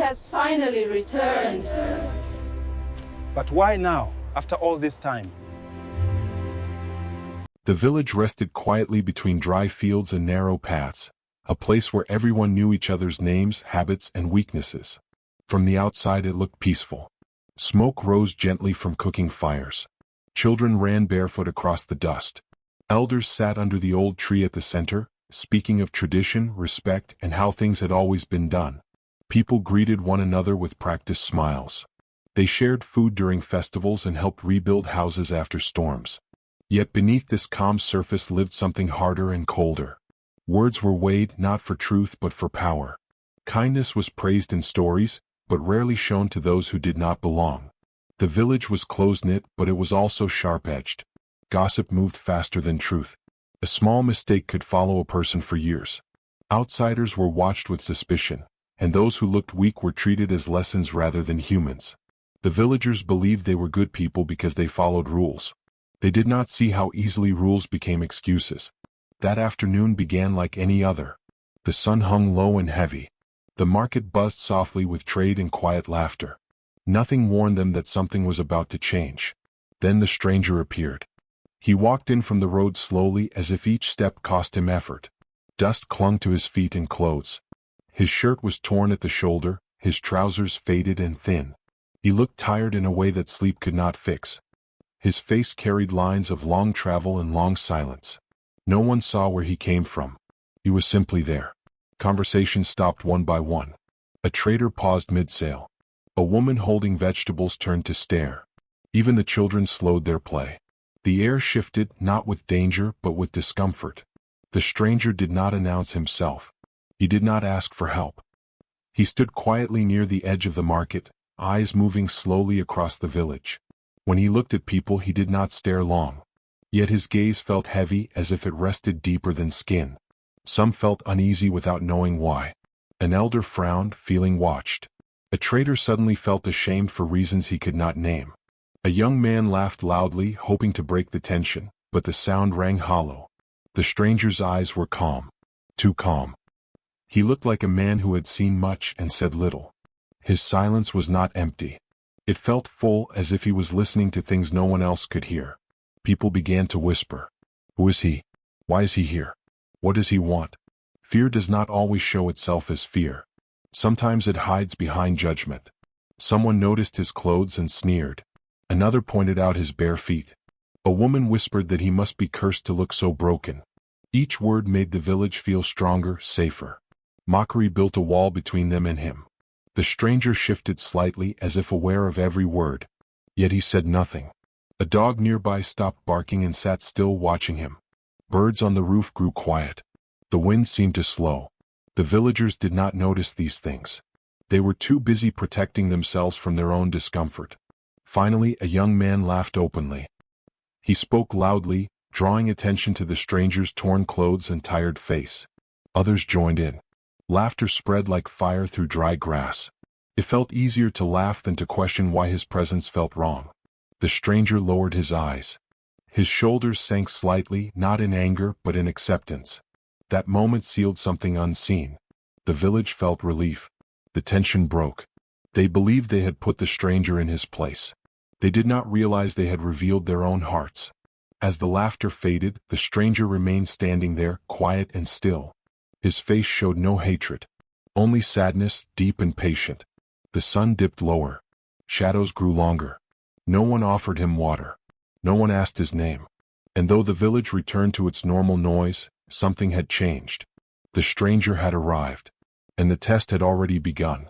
has finally returned. But why now, after all this time? The village rested quietly between dry fields and narrow paths, a place where everyone knew each other's names, habits, and weaknesses. From the outside it looked peaceful. Smoke rose gently from cooking fires. Children ran barefoot across the dust. Elders sat under the old tree at the center, speaking of tradition, respect, and how things had always been done. People greeted one another with practiced smiles. They shared food during festivals and helped rebuild houses after storms. Yet beneath this calm surface lived something harder and colder. Words were weighed not for truth but for power. Kindness was praised in stories, but rarely shown to those who did not belong. The village was close-knit, but it was also sharp-edged. Gossip moved faster than truth. A small mistake could follow a person for years. Outsiders were watched with suspicion, and those who looked weak were treated as lessons rather than humans. The villagers believed they were good people because they followed rules. They did not see how easily rules became excuses. That afternoon began like any other. The sun hung low and heavy. The market buzzed softly with trade and quiet laughter. Nothing warned them that something was about to change. Then the stranger appeared. He walked in from the road slowly as if each step cost him effort. Dust clung to his feet and clothes. His shirt was torn at the shoulder, his trousers faded and thin. He looked tired in a way that sleep could not fix. His face carried lines of long travel and long silence. No one saw where he came from. He was simply there. Conversations stopped one by one. A trader paused mid-sale. A woman holding vegetables turned to stare. Even the children slowed their play. The air shifted, not with danger, but with discomfort. The stranger did not announce himself. He did not ask for help. He stood quietly near the edge of the market, eyes moving slowly across the village. When he looked at people, he did not stare long. Yet his gaze felt heavy, as if it rested deeper than skin. Some felt uneasy without knowing why. An elder frowned, feeling watched. A trader suddenly felt ashamed for reasons he could not name. A young man laughed loudly, hoping to break the tension, but the sound rang hollow. The stranger's eyes were calm. Too calm. He looked like a man who had seen much and said little. His silence was not empty. It felt full, as if he was listening to things no one else could hear. People began to whisper. Who is he? Why is he here? What does he want? Fear does not always show itself as fear. Sometimes it hides behind judgment. Someone noticed his clothes and sneered. Another pointed out his bare feet. A woman whispered that he must be cursed to look so broken. Each word made the village feel stronger, safer. Mockery built a wall between them and him. The stranger shifted slightly, as if aware of every word. Yet he said nothing. A dog nearby stopped barking and sat still, watching him. Birds on the roof grew quiet. The wind seemed to slow. The villagers did not notice these things. They were too busy protecting themselves from their own discomfort. Finally, a young man laughed openly. He spoke loudly, drawing attention to the stranger's torn clothes and tired face. Others joined in. Laughter spread like fire through dry grass. It felt easier to laugh than to question why his presence felt wrong. The stranger lowered his eyes. His shoulders sank slightly, not in anger but in acceptance. That moment sealed something unseen. The village felt relief. The tension broke. They believed they had put the stranger in his place. They did not realize they had revealed their own hearts. As the laughter faded, the stranger remained standing there, quiet and still. His face showed no hatred. Only sadness, deep and patient. The sun dipped lower. Shadows grew longer. No one offered him water. No one asked his name. And though the village returned to its normal noise, something had changed. The stranger had arrived. And the test had already begun.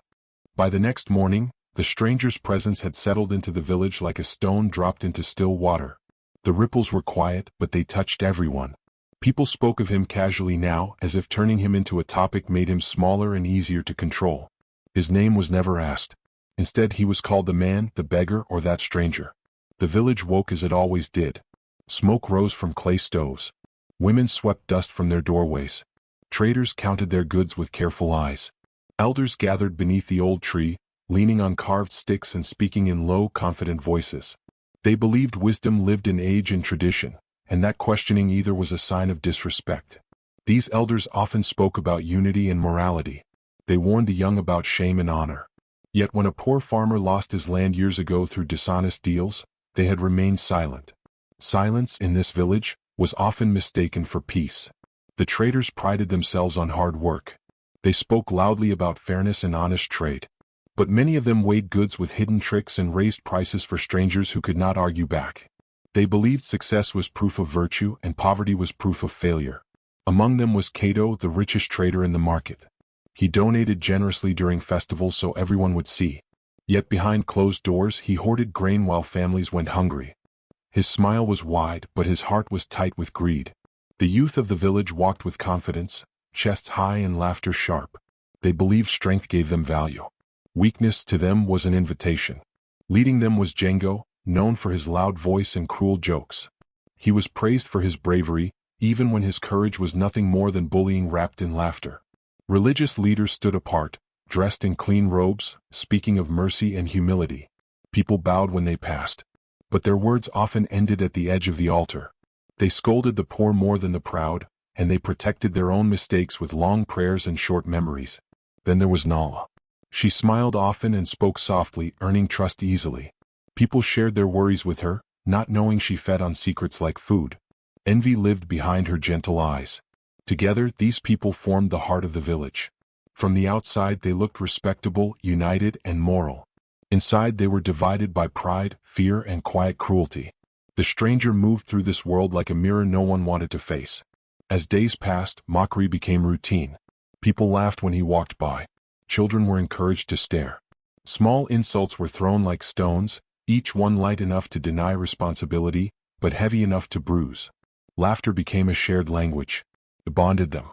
By the next morning, the stranger's presence had settled into the village like a stone dropped into still water. The ripples were quiet, but they touched everyone. People spoke of him casually now, as if turning him into a topic made him smaller and easier to control. His name was never asked. Instead, he was called the man, the beggar, or that stranger. The village woke as it always did. Smoke rose from clay stoves. Women swept dust from their doorways. Traders counted their goods with careful eyes. Elders gathered beneath the old tree, leaning on carved sticks and speaking in low, confident voices. They believed wisdom lived in age and tradition, and that questioning either was a sign of disrespect. These elders often spoke about unity and morality. They warned the young about shame and honor. Yet when a poor farmer lost his land years ago through dishonest deals, they had remained silent. Silence in this village was often mistaken for peace. The traders prided themselves on hard work. They spoke loudly about fairness and honest trade. But many of them weighed goods with hidden tricks and raised prices for strangers who could not argue back. They believed success was proof of virtue and poverty was proof of failure. Among them was Cato, the richest trader in the market. He donated generously during festivals so everyone would see. Yet behind closed doors he hoarded grain while families went hungry. His smile was wide, but his heart was tight with greed. The youth of the village walked with confidence, chests high and laughter sharp. They believed strength gave them value. Weakness to them was an invitation. Leading them was Django, known for his loud voice and cruel jokes. He was praised for his bravery, even when his courage was nothing more than bullying wrapped in laughter. Religious leaders stood apart, dressed in clean robes, speaking of mercy and humility. People bowed when they passed. But their words often ended at the edge of the altar. They scolded the poor more than the proud, and they protected their own mistakes with long prayers and short memories. Then there was Nala. She smiled often and spoke softly, earning trust easily. People shared their worries with her, not knowing she fed on secrets like food. Envy lived behind her gentle eyes. Together, these people formed the heart of the village. From the outside they looked respectable, united, and moral. Inside they were divided by pride, fear, and quiet cruelty. The stranger moved through this world like a mirror no one wanted to face. As days passed, mockery became routine. People laughed when he walked by. Children were encouraged to stare. Small insults were thrown like stones, each one light enough to deny responsibility, but heavy enough to bruise. Laughter became a shared language. It bonded them.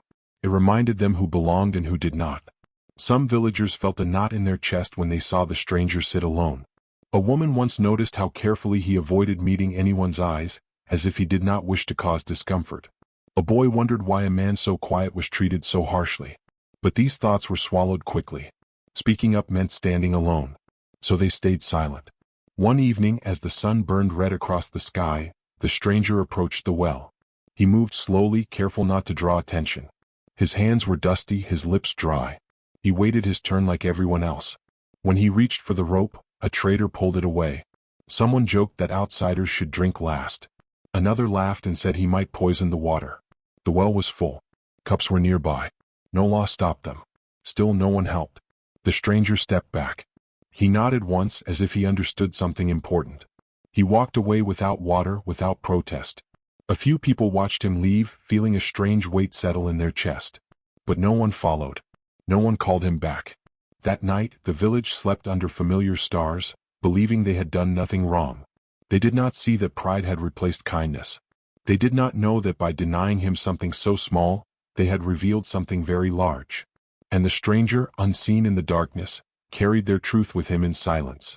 It reminded them who belonged and who did not. Some villagers felt a knot in their chest when they saw the stranger sit alone. A woman once noticed how carefully he avoided meeting anyone's eyes, as if he did not wish to cause discomfort. A boy wondered why a man so quiet was treated so harshly. But these thoughts were swallowed quickly. Speaking up meant standing alone. So they stayed silent. One evening, as the sun burned red across the sky, the stranger approached the well. He moved slowly, careful not to draw attention. His hands were dusty, his lips dry. He waited his turn like everyone else. When he reached for the rope, a trader pulled it away. Someone joked that outsiders should drink last. Another laughed and said he might poison the water. The well was full. Cups were nearby. No law stopped them. Still no one helped. The stranger stepped back. He nodded once as if he understood something important. He walked away without water, without protest. A few people watched him leave, feeling a strange weight settle in their chest. But no one followed. No one called him back. That night, the village slept under familiar stars, believing they had done nothing wrong. They did not see that pride had replaced kindness. They did not know that by denying him something so small, they had revealed something very large. And the stranger, unseen in the darkness, carried their truth with him in silence.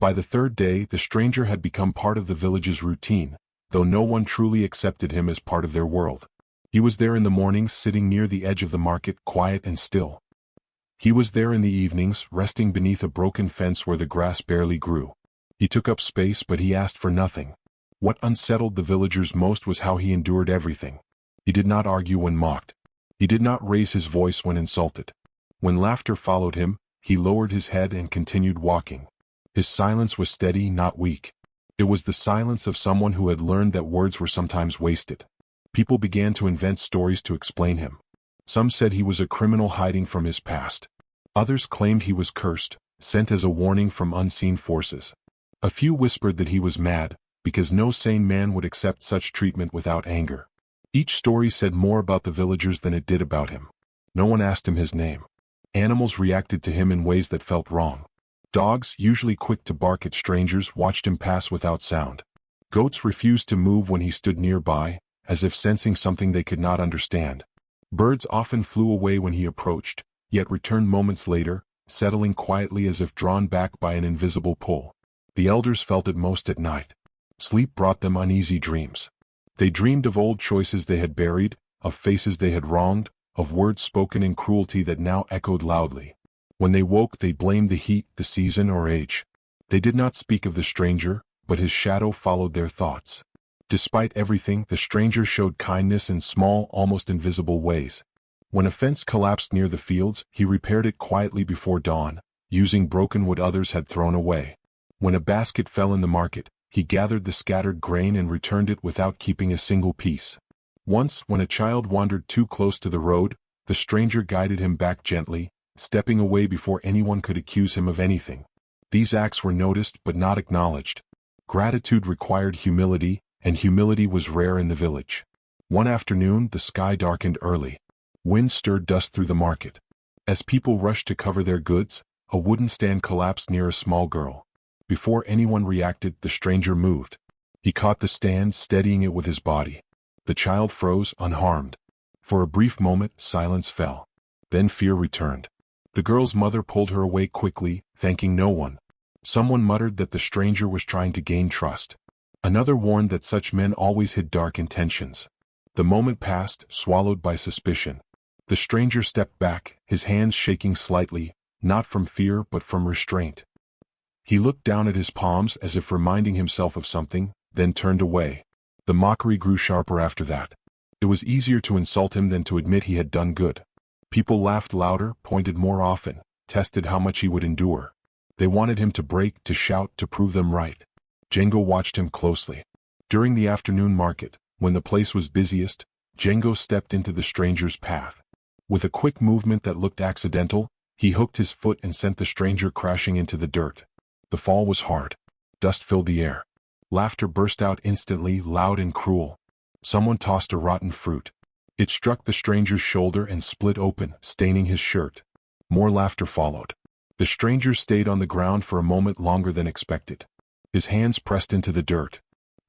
By the third day, the stranger had become part of the village's routine, though no one truly accepted him as part of their world. He was there in the mornings, sitting near the edge of the market, quiet and still. He was there in the evenings, resting beneath a broken fence where the grass barely grew. He took up space, but he asked for nothing. What unsettled the villagers most was how he endured everything. He did not argue when mocked. He did not raise his voice when insulted. When laughter followed him, he lowered his head and continued walking. His silence was steady, not weak. It was the silence of someone who had learned that words were sometimes wasted. People began to invent stories to explain him. Some said he was a criminal hiding from his past. Others claimed he was cursed, sent as a warning from unseen forces. A few whispered that he was mad, because no sane man would accept such treatment without anger. Each story said more about the villagers than it did about him. No one asked him his name. Animals reacted to him in ways that felt wrong. Dogs, usually quick to bark at strangers, watched him pass without sound. Goats refused to move when he stood nearby, as if sensing something they could not understand. Birds often flew away when he approached, yet returned moments later, settling quietly as if drawn back by an invisible pull. The elders felt it most at night. Sleep brought them uneasy dreams. They dreamed of old choices they had buried, of faces they had wronged, of words spoken in cruelty that now echoed loudly. When they woke, they blamed the heat, the season, or age. They did not speak of the stranger, but his shadow followed their thoughts. Despite everything, the stranger showed kindness in small, almost invisible ways. When a fence collapsed near the fields, he repaired it quietly before dawn, using broken wood others had thrown away. When a basket fell in the market, he gathered the scattered grain and returned it without keeping a single piece. Once, when a child wandered too close to the road, the stranger guided him back gently, stepping away before anyone could accuse him of anything. These acts were noticed but not acknowledged. Gratitude required humility, and humility was rare in the village. One afternoon, the sky darkened early. Wind stirred dust through the market. As people rushed to cover their goods, a wooden stand collapsed near a small girl. Before anyone reacted, the stranger moved. He caught the stand, steadying it with his body. The child froze, unharmed. For a brief moment, silence fell. Then fear returned. The girl's mother pulled her away quickly, thanking no one. Someone muttered that the stranger was trying to gain trust. Another warned that such men always hid dark intentions. The moment passed, swallowed by suspicion. The stranger stepped back, his hands shaking slightly, not from fear but from restraint. He looked down at his palms as if reminding himself of something, then turned away. The mockery grew sharper after that. It was easier to insult him than to admit he had done good. People laughed louder, pointed more often, tested how much he would endure. They wanted him to break, to shout, to prove them right. Django watched him closely. During the afternoon market, when the place was busiest, Django stepped into the stranger's path. With a quick movement that looked accidental, he hooked his foot and sent the stranger crashing into the dirt. The fall was hard. Dust filled the air. Laughter burst out instantly, loud and cruel. Someone tossed a rotten fruit. It struck the stranger's shoulder and split open, staining his shirt. More laughter followed. The stranger stayed on the ground for a moment longer than expected. His hands pressed into the dirt.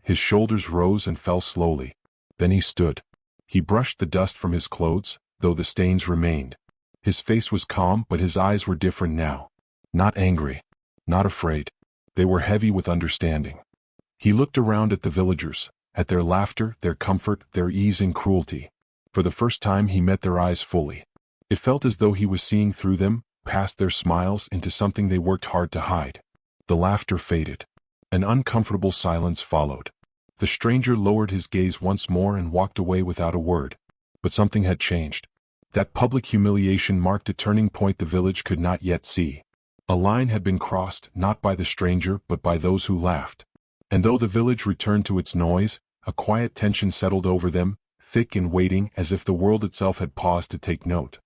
His shoulders rose and fell slowly. Then he stood. He brushed the dust from his clothes, though the stains remained. His face was calm, but his eyes were different now. Not angry. Not afraid. They were heavy with understanding. He looked around at the villagers, at their laughter, their comfort, their ease and cruelty. For the first time he met their eyes fully. It felt as though he was seeing through them, past their smiles, into something they worked hard to hide. The laughter faded. An uncomfortable silence followed. The stranger lowered his gaze once more and walked away without a word. But something had changed. That public humiliation marked a turning point the village could not yet see. A line had been crossed, not by the stranger but by those who laughed. And though the village returned to its noise, a quiet tension settled over them, thick and waiting, as if the world itself had paused to take note.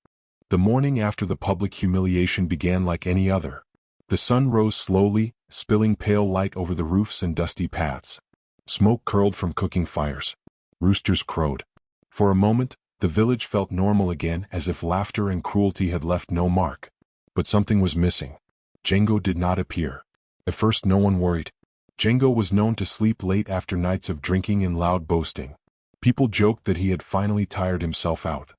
The morning after the public humiliation began like any other. The sun rose slowly, spilling pale light over the roofs and dusty paths. Smoke curled from cooking fires. Roosters crowed. For a moment, the village felt normal again, as if laughter and cruelty had left no mark. But something was missing. Django did not appear. At first no one worried. Django was known to sleep late after nights of drinking and loud boasting. People joked that he had finally tired himself out.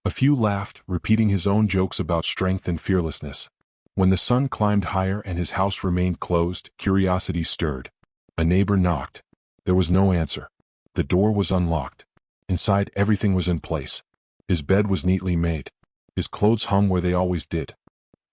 A few laughed, repeating his own jokes about strength and fearlessness. When the sun climbed higher and his house remained closed, curiosity stirred. A neighbor knocked. There was no answer. The door was unlocked. Inside, everything was in place. His bed was neatly made. His clothes hung where they always did.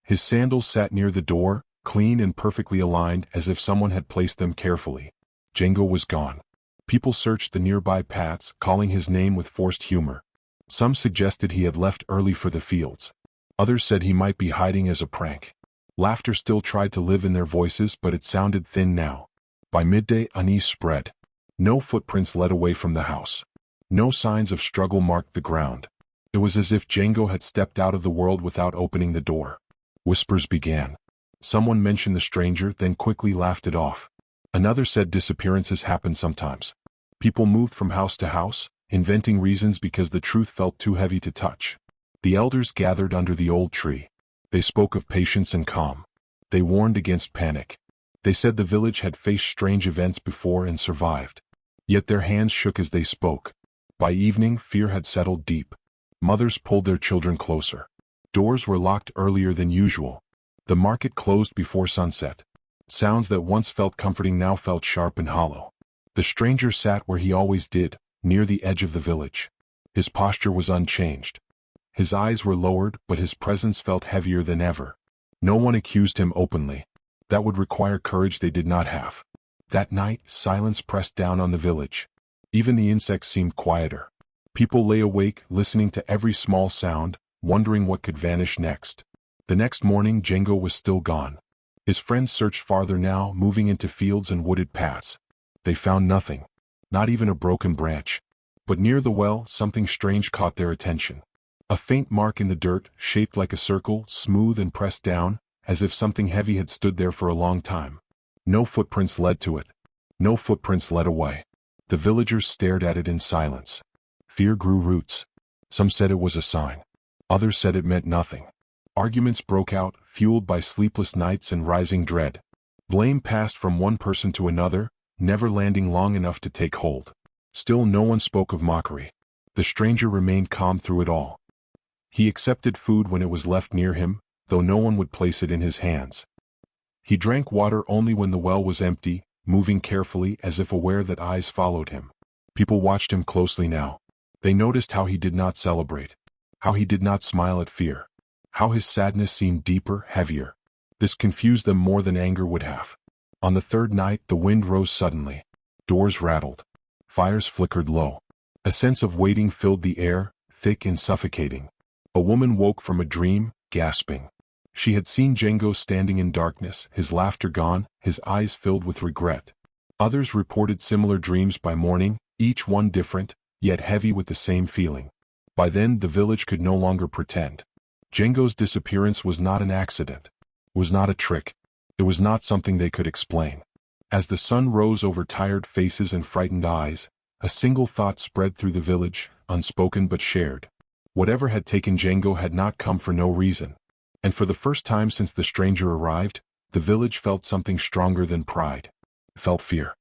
His sandals sat near the door, clean and perfectly aligned, as if someone had placed them carefully. Django was gone. People searched the nearby paths, calling his name with forced humor. Some suggested he had left early for the fields. Others said he might be hiding as a prank. Laughter still tried to live in their voices, but it sounded thin now. By midday, unease spread. No footprints led away from the house. No signs of struggle marked the ground. It was as if Django had stepped out of the world without opening the door. Whispers began. Someone mentioned the stranger, then quickly laughed it off. Another said disappearances happened sometimes. People moved from house to house, inventing reasons because the truth felt too heavy to touch. The elders gathered under the old tree. They spoke of patience and calm. They warned against panic. They said the village had faced strange events before and survived. Yet their hands shook as they spoke. By evening, fear had settled deep. Mothers pulled their children closer. Doors were locked earlier than usual. The market closed before sunset. Sounds that once felt comforting now felt sharp and hollow. The stranger sat where he always did, near the edge of the village. His posture was unchanged. His eyes were lowered, but his presence felt heavier than ever. No one accused him openly. That would require courage they did not have. That night, silence pressed down on the village. Even the insects seemed quieter. People lay awake, listening to every small sound, wondering what could vanish next. The next morning Django was still gone. His friends searched farther now, moving into fields and wooded paths. They found nothing. Not even a broken branch. But near the well, something strange caught their attention. A faint mark in the dirt, shaped like a circle, smooth and pressed down, as if something heavy had stood there for a long time. No footprints led to it. No footprints led away. The villagers stared at it in silence. Fear grew roots. Some said it was a sign. Others said it meant nothing. Arguments broke out, fueled by sleepless nights and rising dread. Blame passed from one person to another, never landing long enough to take hold. Still no one spoke of mockery. The stranger remained calm through it all. He accepted food when it was left near him, though no one would place it in his hands. He drank water only when the well was empty, moving carefully as if aware that eyes followed him. People watched him closely now. They noticed how he did not celebrate, how he did not smile at fear, how his sadness seemed deeper, heavier. This confused them more than anger would have. On the third night the wind rose suddenly. Doors rattled. Fires flickered low. A sense of waiting filled the air, thick and suffocating. A woman woke from a dream, gasping. She had seen Django standing in darkness, his laughter gone, his eyes filled with regret. Others reported similar dreams by morning, each one different, yet heavy with the same feeling. By then the village could no longer pretend. Django's disappearance was not an accident. It was not a trick. It was not something they could explain. As the sun rose over tired faces and frightened eyes, a single thought spread through the village, unspoken but shared. Whatever had taken Django had not come for no reason. And for the first time since the stranger arrived, the village felt something stronger than pride. It felt fear.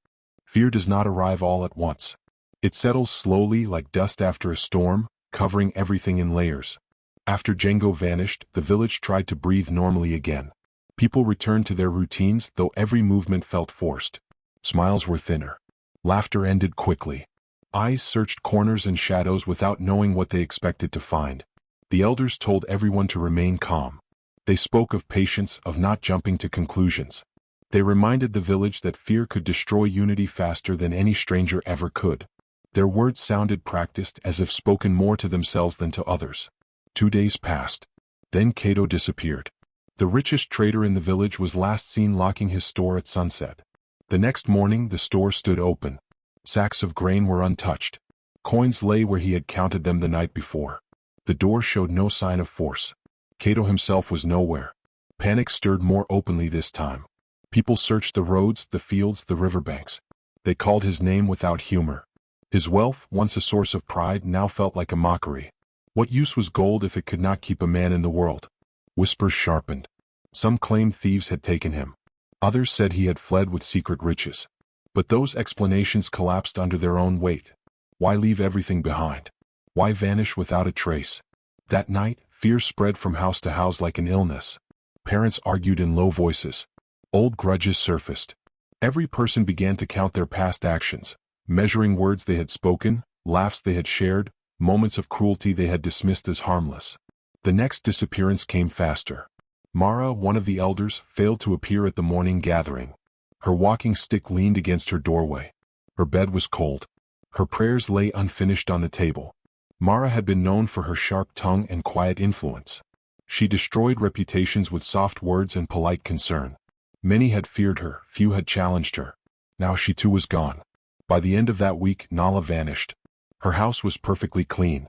Fear does not arrive all at once. It settles slowly like dust after a storm, covering everything in layers. After Django vanished, the village tried to breathe normally again. People returned to their routines, though every movement felt forced. Smiles were thinner. Laughter ended quickly. Eyes searched corners and shadows without knowing what they expected to find. The elders told everyone to remain calm. They spoke of patience, of not jumping to conclusions. They reminded the village that fear could destroy unity faster than any stranger ever could. Their words sounded practiced, as if spoken more to themselves than to others. 2 days passed. Then Cato disappeared. The richest trader in the village was last seen locking his store at sunset. The next morning the store stood open. Sacks of grain were untouched. Coins lay where he had counted them the night before. The door showed no sign of force. Cato himself was nowhere. Panic stirred more openly this time. People searched the roads, the fields, the riverbanks. They called his name without humor. His wealth, once a source of pride, now felt like a mockery. What use was gold if it could not keep a man in the world? Whispers sharpened. Some claimed thieves had taken him. Others said he had fled with secret riches. But those explanations collapsed under their own weight. Why leave everything behind? Why vanish without a trace? That night, fear spread from house to house like an illness. Parents argued in low voices. Old grudges surfaced. Every person began to count their past actions, measuring words they had spoken, laughs they had shared, moments of cruelty they had dismissed as harmless. The next disappearance came faster. Mara, one of the elders, failed to appear at the morning gathering. Her walking stick leaned against her doorway. Her bed was cold. Her prayers lay unfinished on the table. Mara had been known for her sharp tongue and quiet influence. She destroyed reputations with soft words and polite concern. Many had feared her, few had challenged her. Now she too was gone. By the end of that week, Nala vanished. Her house was perfectly clean.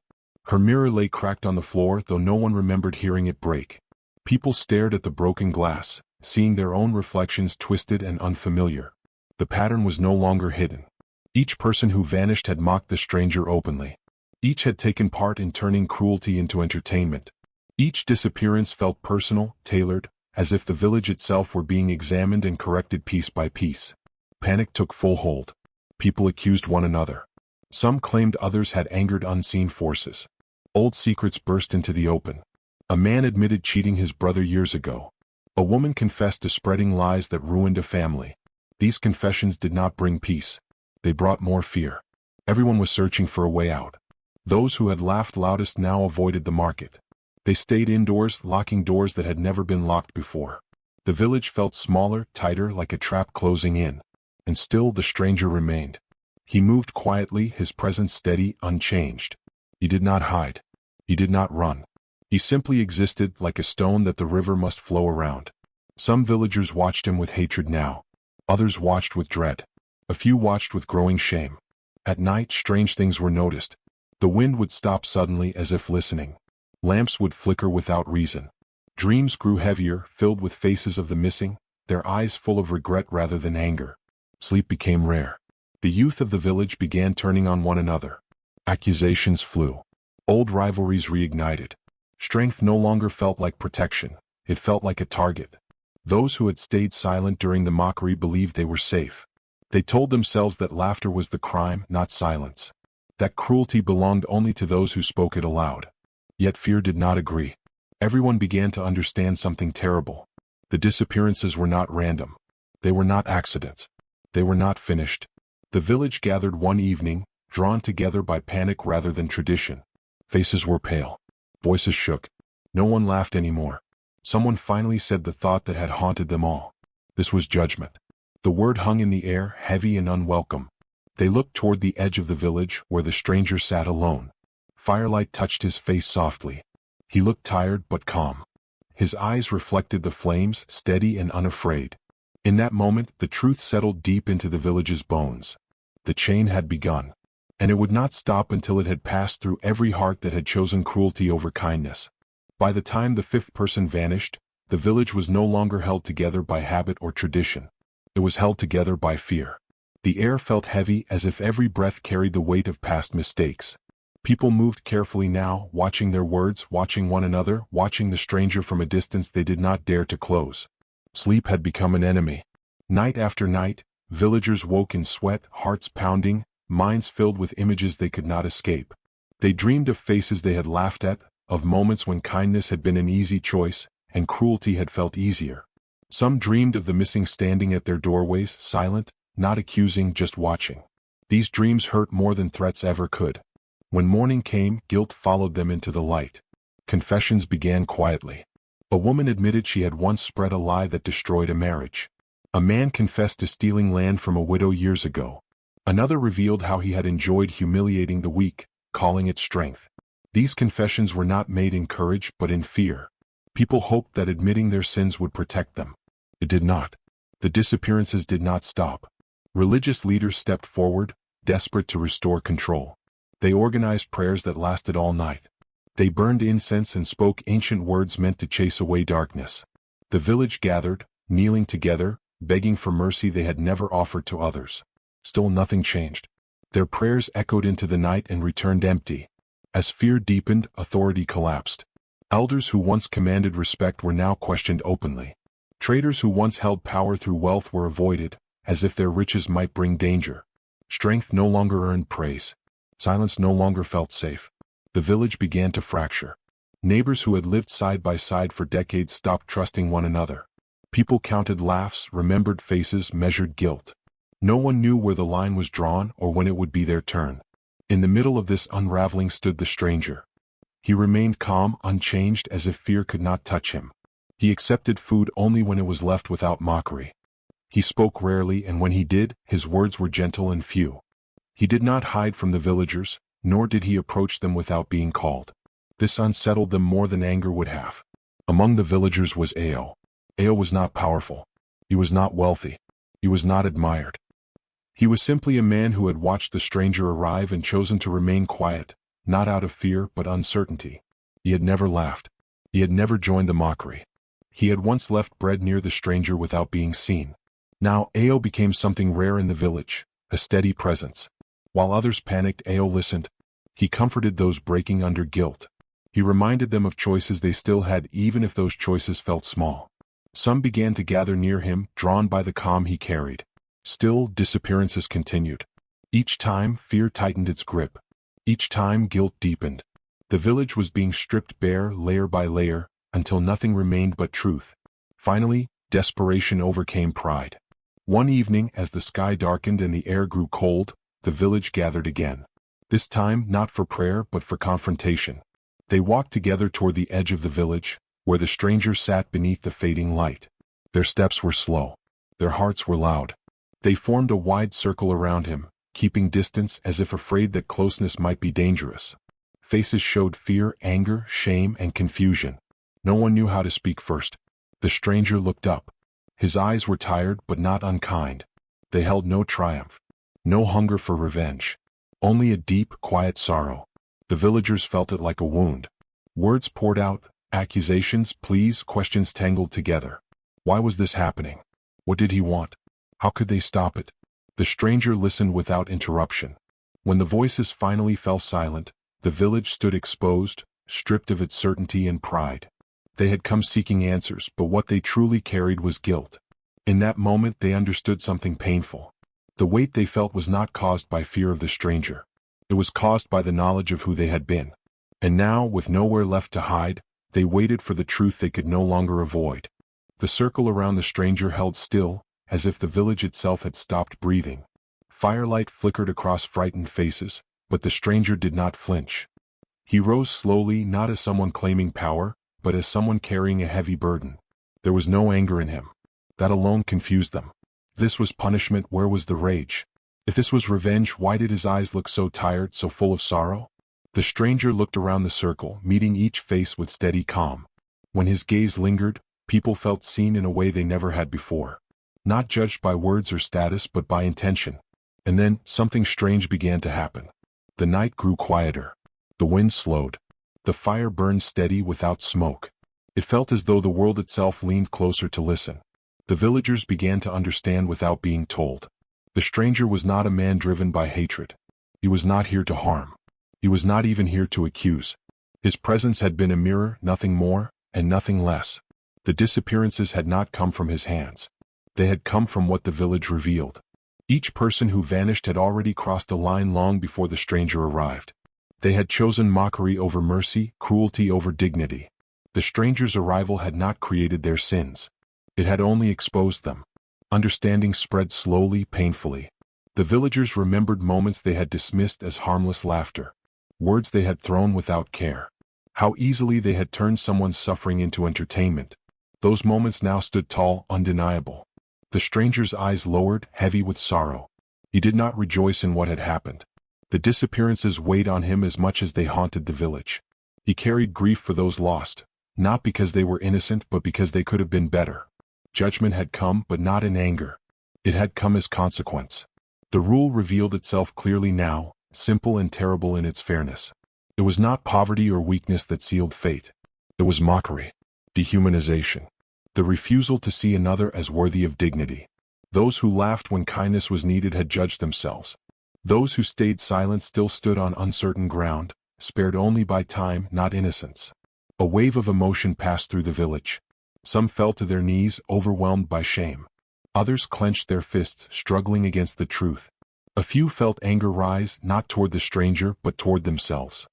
Her mirror lay cracked on the floor, though no one remembered hearing it break. People stared at the broken glass, seeing their own reflections twisted and unfamiliar. The pattern was no longer hidden. Each person who vanished had mocked the stranger openly. Each had taken part in turning cruelty into entertainment. Each disappearance felt personal, tailored, as if the village itself were being examined and corrected piece by piece. Panic took full hold. People accused one another. Some claimed others had angered unseen forces. Old secrets burst into the open. A man admitted cheating his brother years ago. A woman confessed to spreading lies that ruined a family. These confessions did not bring peace. They brought more fear. Everyone was searching for a way out. Those who had laughed loudest now avoided the market. They stayed indoors, locking doors that had never been locked before. The village felt smaller, tighter, like a trap closing in. And still the stranger remained. He moved quietly, his presence steady, unchanged. He did not hide. He did not run. He simply existed like a stone that the river must flow around. Some villagers watched him with hatred now. Others watched with dread. A few watched with growing shame. At night, strange things were noticed. The wind would stop suddenly as if listening. Lamps would flicker without reason. Dreams grew heavier, filled with faces of the missing, their eyes full of regret rather than anger. Sleep became rare. The youth of the village began turning on one another. Accusations flew. Old rivalries reignited. Strength no longer felt like protection. It felt like a target. Those who had stayed silent during the mockery believed they were safe. They told themselves that laughter was the crime, not silence. That cruelty belonged only to those who spoke it aloud. Yet fear did not agree. Everyone began to understand something terrible. The disappearances were not random. They were not accidents. They were not finished. The village gathered one evening, drawn together by panic rather than tradition. Faces were pale. Voices shook. No one laughed anymore. Someone finally said the thought that had haunted them all. This was judgment. The word hung in the air, heavy and unwelcome. They looked toward the edge of the village, where the stranger sat alone. Firelight touched his face softly. He looked tired but calm. His eyes reflected the flames, steady and unafraid. In that moment, the truth settled deep into the village's bones. The chain had begun. And it would not stop until it had passed through every heart that had chosen cruelty over kindness. By the time the fifth person vanished, the village was no longer held together by habit or tradition. It was held together by fear. The air felt heavy as if every breath carried the weight of past mistakes. People moved carefully now, watching their words, watching one another, watching the stranger from a distance they did not dare to close. Sleep had become an enemy. Night after night, villagers woke in sweat, hearts pounding, minds filled with images they could not escape. They dreamed of faces they had laughed at, of moments when kindness had been an easy choice, and cruelty had felt easier. Some dreamed of the missing standing at their doorways, silent, not accusing, just watching. These dreams hurt more than threats ever could. When morning came, guilt followed them into the light. Confessions began quietly. A woman admitted she had once spread a lie that destroyed a marriage. A man confessed to stealing land from a widow years ago. Another revealed how he had enjoyed humiliating the weak, calling it strength. These confessions were not made in courage but in fear. People hoped that admitting their sins would protect them. It did not. The disappearances did not stop. Religious leaders stepped forward, desperate to restore control. They organized prayers that lasted all night. They burned incense and spoke ancient words meant to chase away darkness. The village gathered, kneeling together, begging for mercy they had never offered to others. Still nothing changed. Their prayers echoed into the night and returned empty. As fear deepened, authority collapsed. Elders who once commanded respect were now questioned openly. Traders who once held power through wealth were avoided, as if their riches might bring danger. Strength no longer earned praise. Silence no longer felt safe. The village began to fracture. Neighbors who had lived side by side for decades stopped trusting one another. People counted laughs, remembered faces, measured guilt. No one knew where the line was drawn or when it would be their turn. In the middle of this unraveling stood the stranger. He remained calm, unchanged, as if fear could not touch him. He accepted food only when it was left without mockery. He spoke rarely, and when he did, his words were gentle and few. He did not hide from the villagers, nor did he approach them without being called. This unsettled them more than anger would have. Among the villagers was Ao. Ao was not powerful. He was not wealthy. He was not admired. He was simply a man who had watched the stranger arrive and chosen to remain quiet, not out of fear but uncertainty. He had never laughed. He had never joined the mockery. He had once left bread near the stranger without being seen. Now Ao became something rare in the village, a steady presence. While others panicked, Ao listened. He comforted those breaking under guilt. He reminded them of choices they still had, even if those choices felt small. Some began to gather near him, drawn by the calm he carried. Still, disappearances continued. Each time, fear tightened its grip. Each time, guilt deepened. The village was being stripped bare, layer by layer, until nothing remained but truth. Finally, desperation overcame pride. One evening, as the sky darkened and the air grew cold, the village gathered again. This time, not for prayer but for confrontation. They walked together toward the edge of the village, where the stranger sat beneath the fading light. Their steps were slow. Their hearts were loud. They formed a wide circle around him, keeping distance as if afraid that closeness might be dangerous. Faces showed fear, anger, shame, and confusion. No one knew how to speak first. The stranger looked up. His eyes were tired but not unkind. They held no triumph, no hunger for revenge. Only a deep, quiet sorrow. The villagers felt it like a wound. Words poured out, accusations, pleas, questions tangled together. Why was this happening? What did he want? How could they stop it? The stranger listened without interruption. When the voices finally fell silent, the village stood exposed, stripped of its certainty and pride. They had come seeking answers, but what they truly carried was guilt. In that moment they understood something painful. The weight they felt was not caused by fear of the stranger. It was caused by the knowledge of who they had been. And now, with nowhere left to hide, they waited for the truth they could no longer avoid. The circle around the stranger held still, as if the village itself had stopped breathing. Firelight flickered across frightened faces, but the stranger did not flinch. He rose slowly, not as someone claiming power, but as someone carrying a heavy burden. There was no anger in him. That alone confused them. If this was punishment, where was the rage? If this was revenge, why did his eyes look so tired, so full of sorrow? The stranger looked around the circle, meeting each face with steady calm. When his gaze lingered, people felt seen in a way they never had before. Not judged by words or status, but by intention. And then, something strange began to happen. The night grew quieter. The wind slowed. The fire burned steady without smoke. It felt as though the world itself leaned closer to listen. The villagers began to understand without being told. The stranger was not a man driven by hatred. He was not here to harm. He was not even here to accuse. His presence had been a mirror, nothing more, and nothing less. The disappearances had not come from his hands. They had come from what the village revealed. Each person who vanished had already crossed a line long before the stranger arrived. They had chosen mockery over mercy, cruelty over dignity. The stranger's arrival had not created their sins. It had only exposed them. Understanding spread slowly, painfully. The villagers remembered moments they had dismissed as harmless laughter. Words they had thrown without care. How easily they had turned someone's suffering into entertainment. Those moments now stood tall, undeniable. The stranger's eyes lowered, heavy with sorrow. He did not rejoice in what had happened. The disappearances weighed on him as much as they haunted the village. He carried grief for those lost, not because they were innocent but because they could have been better. Judgment had come, but not in anger. It had come as consequence. The rule revealed itself clearly now, simple and terrible in its fairness. It was not poverty or weakness that sealed fate. It was mockery, dehumanization, the refusal to see another as worthy of dignity. Those who laughed when kindness was needed had judged themselves. Those who stayed silent still stood on uncertain ground, spared only by time, not innocence. A wave of emotion passed through the village. Some fell to their knees, overwhelmed by shame. Others clenched their fists, struggling against the truth. A few felt anger rise, not toward the stranger, but toward themselves.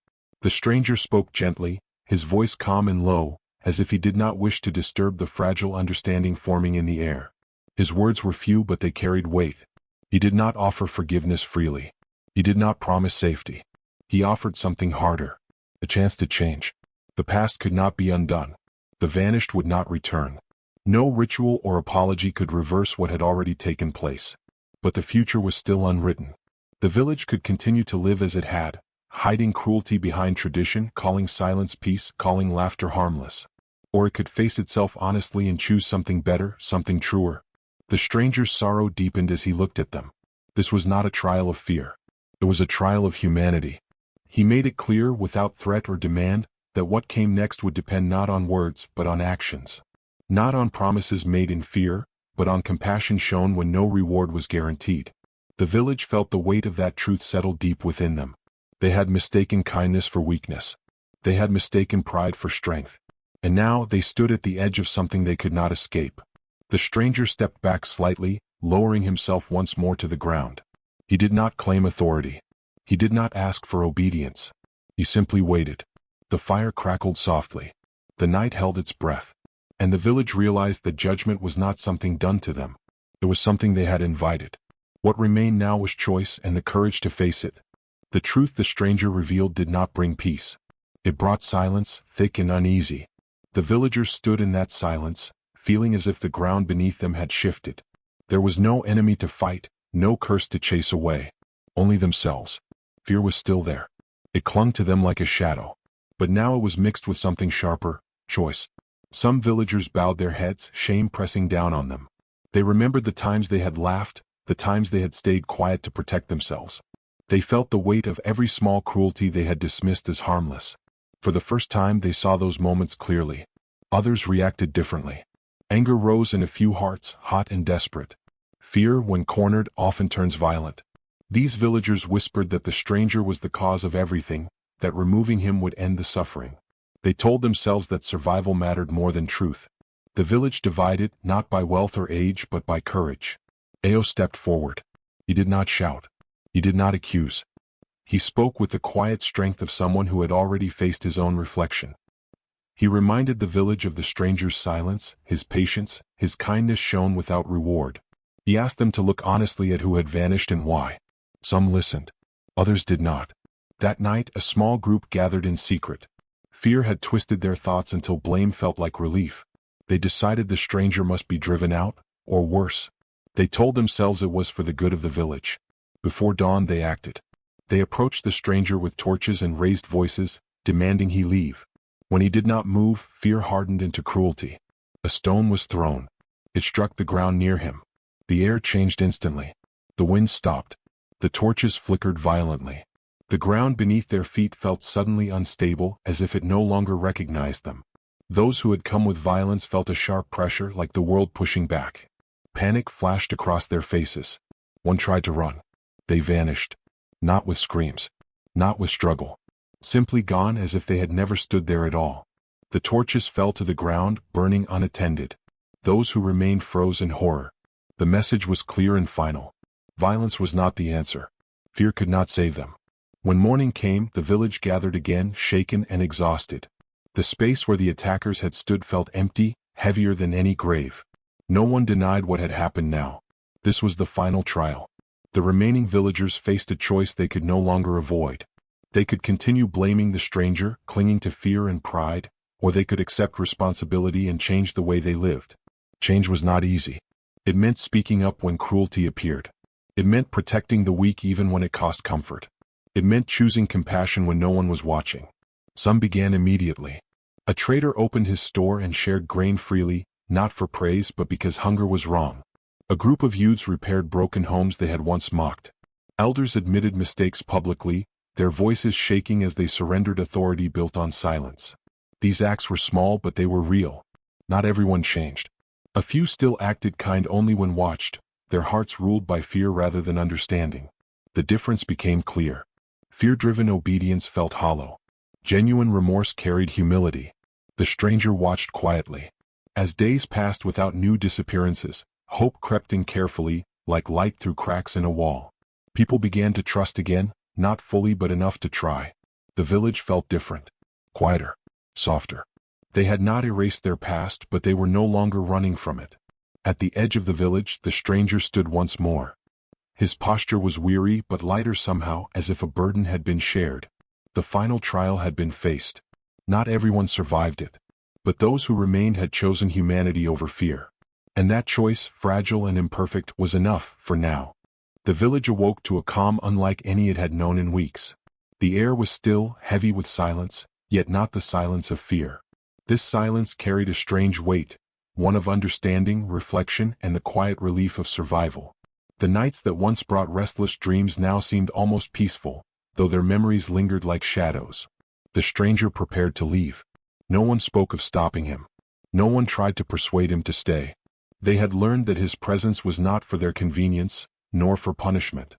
The stranger spoke gently, his voice calm and low, as if he did not wish to disturb the fragile understanding forming in the air. His words were few, but they carried weight. He did not offer forgiveness freely. He did not promise safety. He offered something harder, a chance to change. The past could not be undone. The vanished would not return. No ritual or apology could reverse what had already taken place. But the future was still unwritten. The village could continue to live as it had, hiding cruelty behind tradition, calling silence peace, calling laughter harmless. Or it could face itself honestly and choose something better, something truer. The stranger's sorrow deepened as he looked at them. This was not a trial of fear. It was a trial of humanity. He made it clear, without threat or demand, that what came next would depend not on words, but on actions. Not on promises made in fear, but on compassion shown when no reward was guaranteed. The village felt the weight of that truth settle deep within them. They had mistaken kindness for weakness. They had mistaken pride for strength. And now they stood at the edge of something they could not escape. The stranger stepped back slightly, lowering himself once more to the ground. He did not claim authority. He did not ask for obedience. He simply waited. The fire crackled softly. The night held its breath. And the village realized that judgment was not something done to them. It was something they had invited. What remained now was choice and the courage to face it. The truth the stranger revealed did not bring peace. It brought silence, thick and uneasy. The villagers stood in that silence, feeling as if the ground beneath them had shifted. There was no enemy to fight, no curse to chase away. Only themselves. Fear was still there. It clung to them like a shadow. But now it was mixed with something sharper, choice. Some villagers bowed their heads, shame pressing down on them. They remembered the times they had laughed, the times they had stayed quiet to protect themselves. They felt the weight of every small cruelty they had dismissed as harmless. For the first time they saw those moments clearly. Others reacted differently. Anger rose in a few hearts, hot and desperate. Fear, when cornered, often turns violent. These villagers whispered that the stranger was the cause of everything, that removing him would end the suffering. They told themselves that survival mattered more than truth. The village divided, not by wealth or age but by courage. Ao stepped forward. He did not shout. He did not accuse. He spoke with the quiet strength of someone who had already faced his own reflection. He reminded the village of the stranger's silence, his patience, his kindness shown without reward. He asked them to look honestly at who had vanished and why. Some listened. Others did not. That night, a small group gathered in secret. Fear had twisted their thoughts until blame felt like relief. They decided the stranger must be driven out, or worse. They told themselves it was for the good of the village. Before dawn they acted. They approached the stranger with torches and raised voices, demanding he leave. When he did not move, fear hardened into cruelty. A stone was thrown. It struck the ground near him. The air changed instantly. The wind stopped. The torches flickered violently. The ground beneath their feet felt suddenly unstable, as if it no longer recognized them. Those who had come with violence felt a sharp pressure, like the world pushing back. Panic flashed across their faces. One tried to run. They vanished. Not with screams. Not with struggle. Simply gone, as if they had never stood there at all. The torches fell to the ground, burning unattended. Those who remained froze in horror. The message was clear and final. Violence was not the answer. Fear could not save them. When morning came, the village gathered again, shaken and exhausted. The space where the attackers had stood felt empty, heavier than any grave. No one denied what had happened now. This was the final trial. The remaining villagers faced a choice they could no longer avoid. They could continue blaming the stranger, clinging to fear and pride, or they could accept responsibility and change the way they lived. Change was not easy. It meant speaking up when cruelty appeared. It meant protecting the weak even when it cost comfort. It meant choosing compassion when no one was watching. Some began immediately. A trader opened his store and shared grain freely, not for praise but because hunger was wrong. A group of youths repaired broken homes they had once mocked. Elders admitted mistakes publicly, their voices shaking as they surrendered authority built on silence. These acts were small but they were real. Not everyone changed. A few still acted kind only when watched, their hearts ruled by fear rather than understanding. The difference became clear. Fear-driven obedience felt hollow. Genuine remorse carried humility. The stranger watched quietly. As days passed without new disappearances, hope crept in carefully, like light through cracks in a wall. People began to trust again, not fully but enough to try. The village felt different. Quieter. Softer. They had not erased their past, but they were no longer running from it. At the edge of the village, the stranger stood once more. His posture was weary but lighter somehow, as if a burden had been shared. The final trial had been faced. Not everyone survived it. But those who remained had chosen humanity over fear. And that choice, fragile and imperfect, was enough, for now. The village awoke to a calm unlike any it had known in weeks. The air was still, heavy with silence, yet not the silence of fear. This silence carried a strange weight, one of understanding, reflection, and the quiet relief of survival. The nights that once brought restless dreams now seemed almost peaceful, though their memories lingered like shadows. The stranger prepared to leave. No one spoke of stopping him. No one tried to persuade him to stay. They had learned that his presence was not for their convenience, nor for punishment.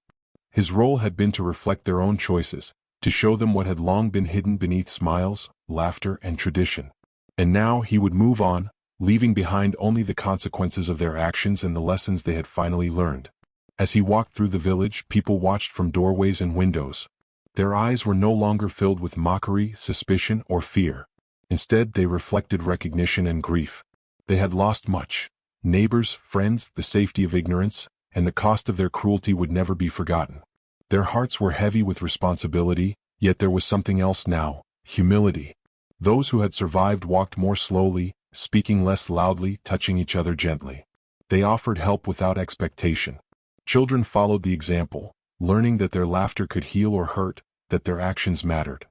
His role had been to reflect their own choices, to show them what had long been hidden beneath smiles, laughter, and tradition. And now he would move on, leaving behind only the consequences of their actions and the lessons they had finally learned. As he walked through the village, people watched from doorways and windows. Their eyes were no longer filled with mockery, suspicion, or fear. Instead, they reflected recognition and grief. They had lost much. Neighbors, friends, the safety of ignorance, and the cost of their cruelty would never be forgotten. Their hearts were heavy with responsibility, yet there was something else now, humility. Those who had survived walked more slowly, speaking less loudly, touching each other gently. They offered help without expectation. Children followed the example, learning that their laughter could heal or hurt, that their actions mattered.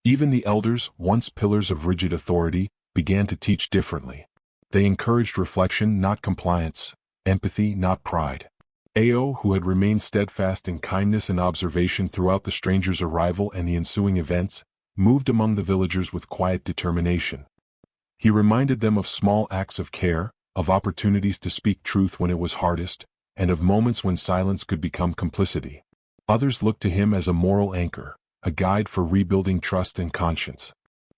Even the elders, once pillars of rigid authority, began to teach differently. They encouraged reflection, not compliance, empathy, not pride. Ao, who had remained steadfast in kindness and observation throughout the stranger's arrival and the ensuing events, moved among the villagers with quiet determination. He reminded them of small acts of care, of opportunities to speak truth when it was hardest, and of moments when silence could become complicity. Others looked to him as a moral anchor, a guide for rebuilding trust and conscience.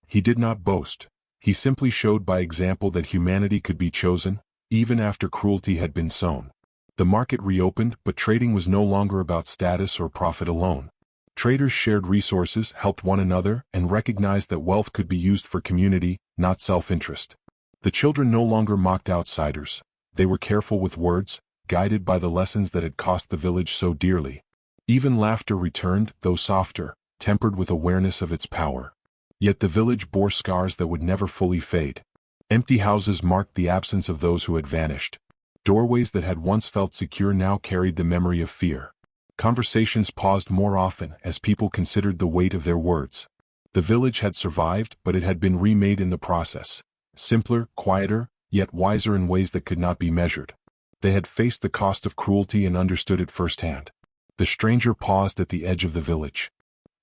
He did not boast. He simply showed by example that humanity could be chosen, even after cruelty had been sown. The market reopened, but trading was no longer about status or profit alone. Traders shared resources, helped one another, and recognized that wealth could be used for community, not self-interest. The children no longer mocked outsiders. They were careful with words, guided by the lessons that had cost the village so dearly. Even laughter returned, though softer, tempered with awareness of its power. Yet the village bore scars that would never fully fade. Empty houses marked the absence of those who had vanished. Doorways that had once felt secure now carried the memory of fear. Conversations paused more often as people considered the weight of their words. The village had survived, but it had been remade in the process. Simpler, quieter, yet wiser in ways that could not be measured. They had faced the cost of cruelty and understood it firsthand. The stranger paused at the edge of the village.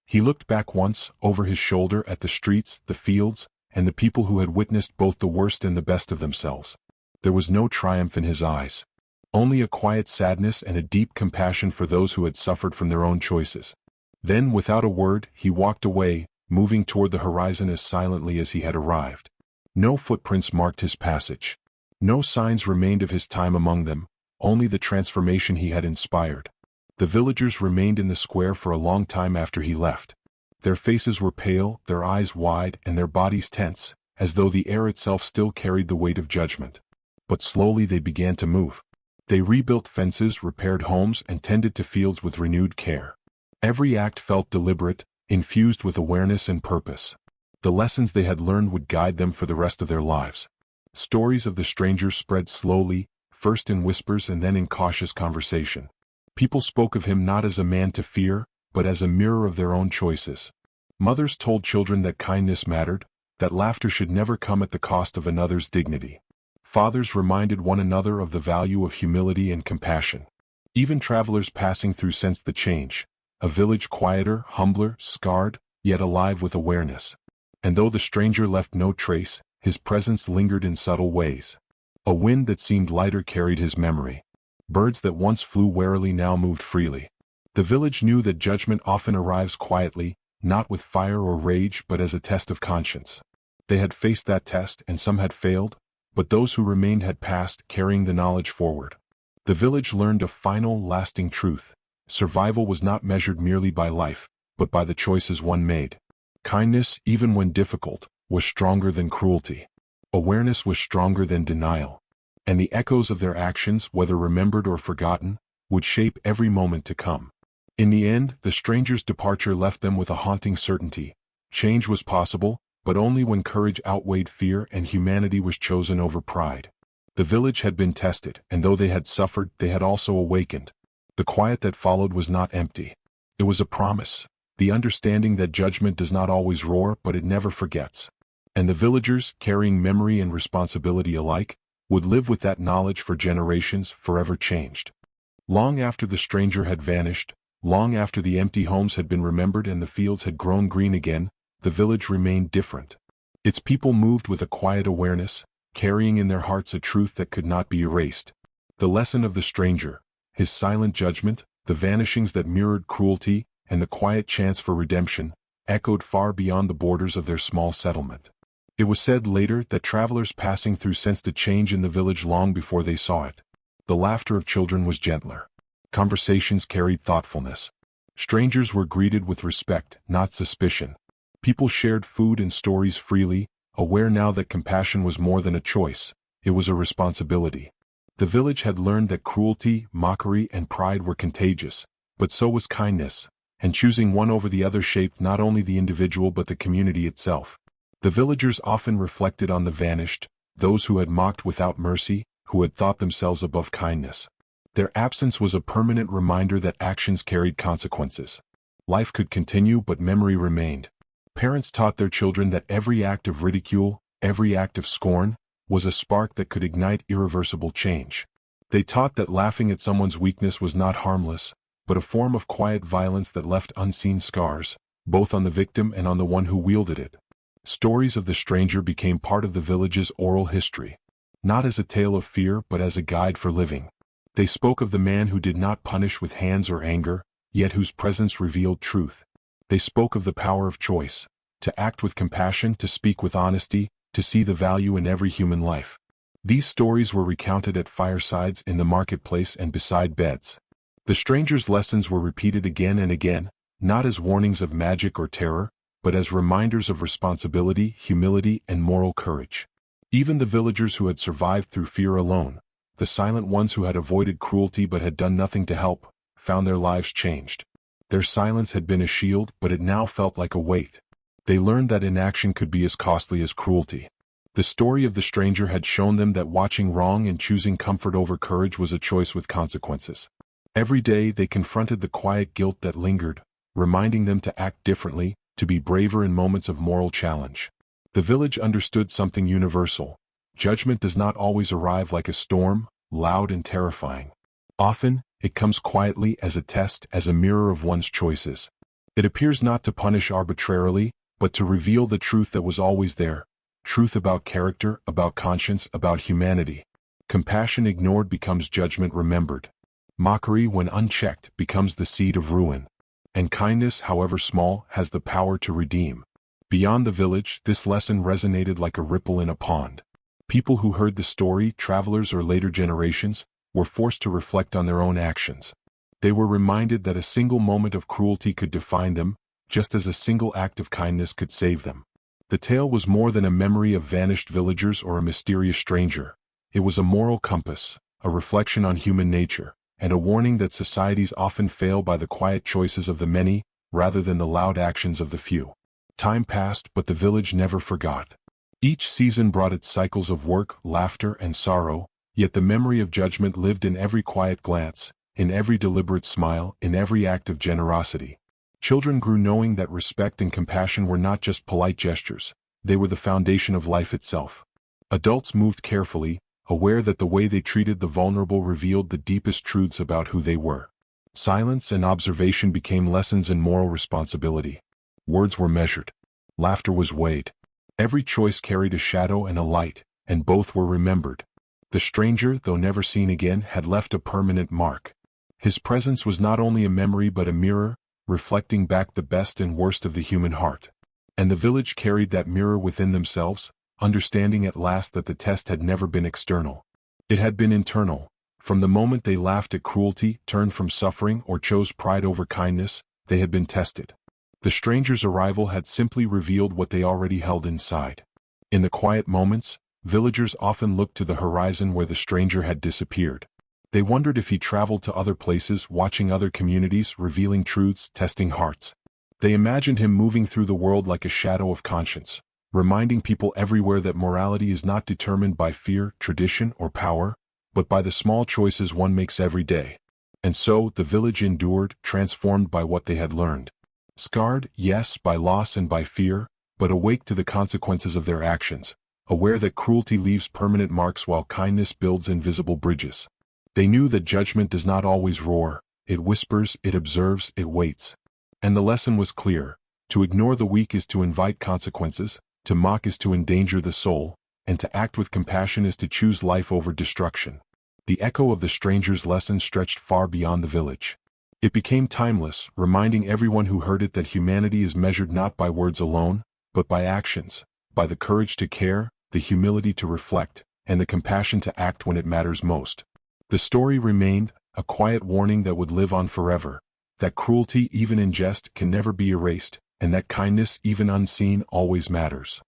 He looked back once, over his shoulder, at the streets, the fields, and the people who had witnessed both the worst and the best of themselves. There was no triumph in his eyes. Only a quiet sadness and a deep compassion for those who had suffered from their own choices. Then, without a word, he walked away, moving toward the horizon as silently as he had arrived. No footprints marked his passage. No signs remained of his time among them, only the transformation he had inspired. The villagers remained in the square for a long time after he left. Their faces were pale, their eyes wide, and their bodies tense, as though the air itself still carried the weight of judgment. But slowly they began to move. They rebuilt fences, repaired homes, and tended to fields with renewed care. Every act felt deliberate, infused with awareness and purpose. The lessons they had learned would guide them for the rest of their lives. Stories of the stranger spread slowly, first in whispers and then in cautious conversation. People spoke of him not as a man to fear, but as a mirror of their own choices. Mothers told children that kindness mattered, that laughter should never come at the cost of another's dignity. Fathers reminded one another of the value of humility and compassion. Even travelers passing through sensed the change. A village quieter, humbler, scarred, yet alive with awareness. And though the stranger left no trace, his presence lingered in subtle ways. A wind that seemed lighter carried his memory. Birds that once flew warily now moved freely. The village knew that judgment often arrives quietly, not with fire or rage but as a test of conscience. They had faced that test and some had failed, but those who remained had passed, carrying the knowledge forward. The village learned a final, lasting truth. Survival was not measured merely by life, but by the choices one made. Kindness, even when difficult, was stronger than cruelty. Awareness was stronger than denial. And the echoes of their actions, whether remembered or forgotten, would shape every moment to come. In the end, the stranger's departure left them with a haunting certainty. Change was possible, but only when courage outweighed fear and humanity was chosen over pride. The village had been tested, and though they had suffered, they had also awakened. The quiet that followed was not empty. It was a promise, the understanding that judgment does not always roar, but it never forgets. And the villagers, carrying memory and responsibility alike, would live with that knowledge for generations, forever changed. Long after the stranger had vanished, long after the empty homes had been remembered and the fields had grown green again, the village remained different. Its people moved with a quiet awareness, carrying in their hearts a truth that could not be erased. The lesson of the stranger, his silent judgment, the vanishings that mirrored cruelty, and the quiet chance for redemption, echoed far beyond the borders of their small settlement. It was said later that travelers passing through sensed a change in the village long before they saw it. The laughter of children was gentler. Conversations carried thoughtfulness. Strangers were greeted with respect, not suspicion. People shared food and stories freely, aware now that compassion was more than a choice, it was a responsibility. The village had learned that cruelty, mockery, and pride were contagious, but so was kindness, and choosing one over the other shaped not only the individual but the community itself. The villagers often reflected on the vanished, those who had mocked without mercy, who had thought themselves above kindness. Their absence was a permanent reminder that actions carried consequences. Life could continue, but memory remained. Parents taught their children that every act of ridicule, every act of scorn, was a spark that could ignite irreversible change. They taught that laughing at someone's weakness was not harmless, but a form of quiet violence that left unseen scars, both on the victim and on the one who wielded it. Stories of the stranger became part of the village's oral history, not as a tale of fear but as a guide for living. They spoke of the man who did not punish with hands or anger, yet whose presence revealed truth. They spoke of the power of choice, to act with compassion, to speak with honesty, to see the value in every human life. These stories were recounted at firesides, in the marketplace, and beside beds. The stranger's lessons were repeated again and again, not as warnings of magic or terror, but as reminders of responsibility, humility, and moral courage. Even the villagers who had survived through fear alone, the silent ones who had avoided cruelty but had done nothing to help, found their lives changed. Their silence had been a shield, but it now felt like a weight. They learned that inaction could be as costly as cruelty. The story of the stranger had shown them that watching wrong and choosing comfort over courage was a choice with consequences. Every day they confronted the quiet guilt that lingered, reminding them to act differently, to be braver in moments of moral challenge. The village understood something universal. Judgment does not always arrive like a storm, loud and terrifying. Often, it comes quietly, as a test, as a mirror of one's choices. It appears not to punish arbitrarily, but to reveal the truth that was always there. Truth about character, about conscience, about humanity. Compassion ignored becomes judgment remembered. Mockery, when unchecked, becomes the seed of ruin. And kindness, however small, has the power to redeem. Beyond the village, this lesson resonated like a ripple in a pond. People who heard the story, travelers or later generations, were forced to reflect on their own actions. They were reminded that a single moment of cruelty could define them, just as a single act of kindness could save them. The tale was more than a memory of vanished villagers or a mysterious stranger. It was a moral compass, a reflection on human nature, and a warning that societies often fail by the quiet choices of the many, rather than the loud actions of the few. Time passed, but the village never forgot. Each season brought its cycles of work, laughter, and sorrow, yet the memory of judgment lived in every quiet glance, in every deliberate smile, in every act of generosity. Children grew knowing that respect and compassion were not just polite gestures, they were the foundation of life itself. Adults moved carefully, aware that the way they treated the vulnerable revealed the deepest truths about who they were. Silence and observation became lessons in moral responsibility. Words were measured. Laughter was weighed. Every choice carried a shadow and a light, and both were remembered. The stranger, though never seen again, had left a permanent mark. His presence was not only a memory but a mirror, reflecting back the best and worst of the human heart. And the village carried that mirror within themselves, understanding at last that the test had never been external. It had been internal. From the moment they laughed at cruelty, turned from suffering, or chose pride over kindness, they had been tested. The stranger's arrival had simply revealed what they already held inside. In the quiet moments, villagers often looked to the horizon where the stranger had disappeared. They wondered if he traveled to other places, watching other communities, revealing truths, testing hearts. They imagined him moving through the world like a shadow of conscience, reminding people everywhere that morality is not determined by fear, tradition, or power, but by the small choices one makes every day. And so, the village endured, transformed by what they had learned. Scarred, yes, by loss and by fear, but awake to the consequences of their actions, aware that cruelty leaves permanent marks while kindness builds invisible bridges. They knew that judgment does not always roar, it whispers, it observes, it waits. And the lesson was clear: to ignore the weak is to invite consequences, to mock is to endanger the soul, and to act with compassion is to choose life over destruction. The echo of the stranger's lesson stretched far beyond the village. It became timeless, reminding everyone who heard it that humanity is measured not by words alone, but by actions, by the courage to care, the humility to reflect, and the compassion to act when it matters most. The story remained, a quiet warning that would live on forever, that cruelty, even in jest, can never be erased, and that kindness, even unseen, always matters.